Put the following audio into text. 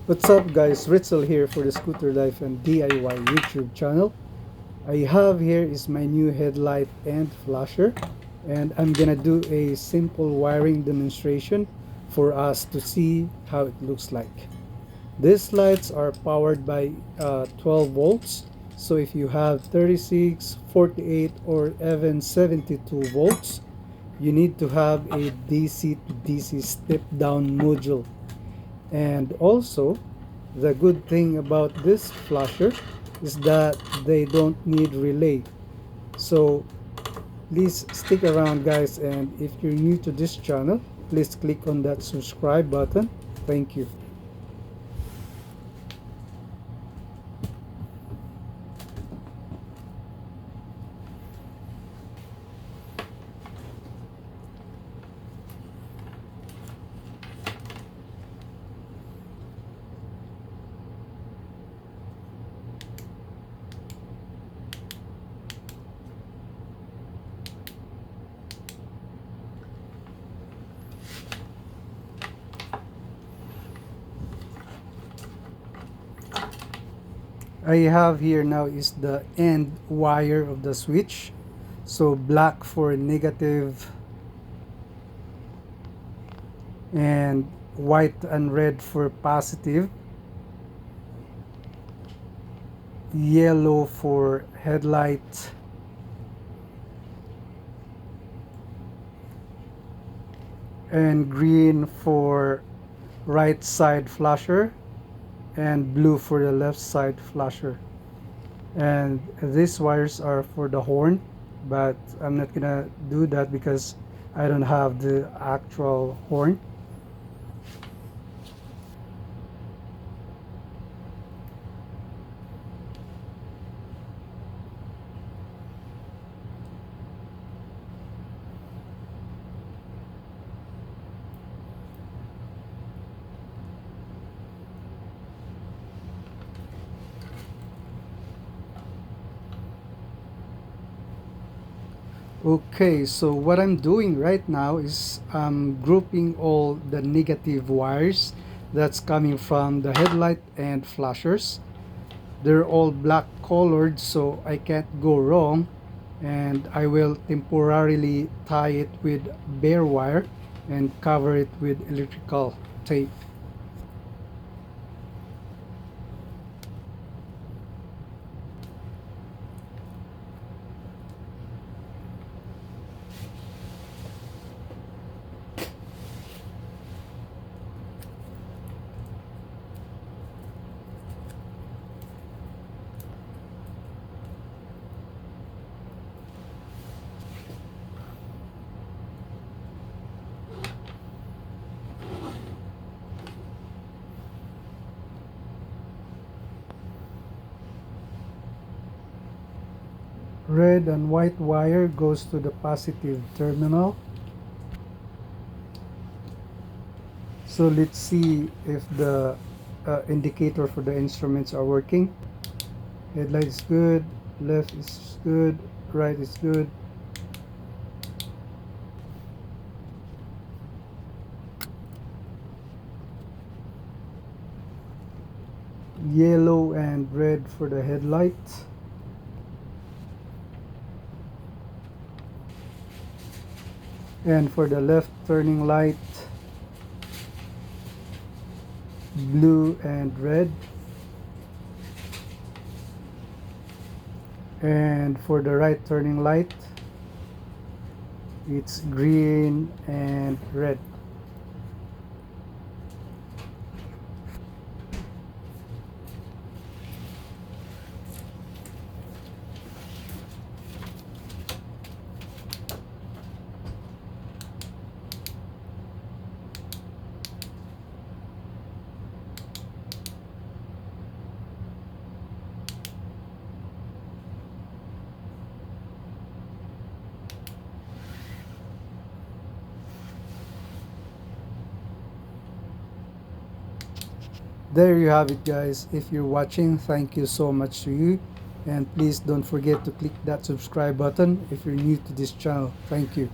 What's up guys, Ritzel here for the Scooter Life and DIY YouTube channel. I have here is my new headlight and flasher, and I'm gonna do a simple wiring demonstration for us to see how it looks like. These lights are powered by 12 volts, so if you have 36, 48 or even 72 volts, you need to have a DC to DC step down module. And also, the good thing about this flasher is that they don't need relay. So please stick around guys, and if you're new to this channel, please click on that subscribe button. Thank you. I have here now is the end wire of the switch. So black for negative and white and red for positive, yellow for headlight, and green for right side flasher, and blue for the left side flasher. And these wires are for the horn, but I'm not gonna do that because I don't have the actual horn. Okay, so what I'm doing right now is I'm grouping all the negative wires that's coming from the headlight and flashers. They're all black colored, so I can't go wrong, and I will temporarily tie it with bare wire and cover it with electrical tape. Red and white wire goes to the positive terminal. So let's see if the indicator for the instruments are working. Headlight is good, left is good, right is good. Yellow and red for the headlight. And for the left turning light, blue and red. And for the right turning light, it's green and red. There you have it guys. If you're watching, thank you so much to you, and please don't forget to click that subscribe button if you're new to this channel. Thank you.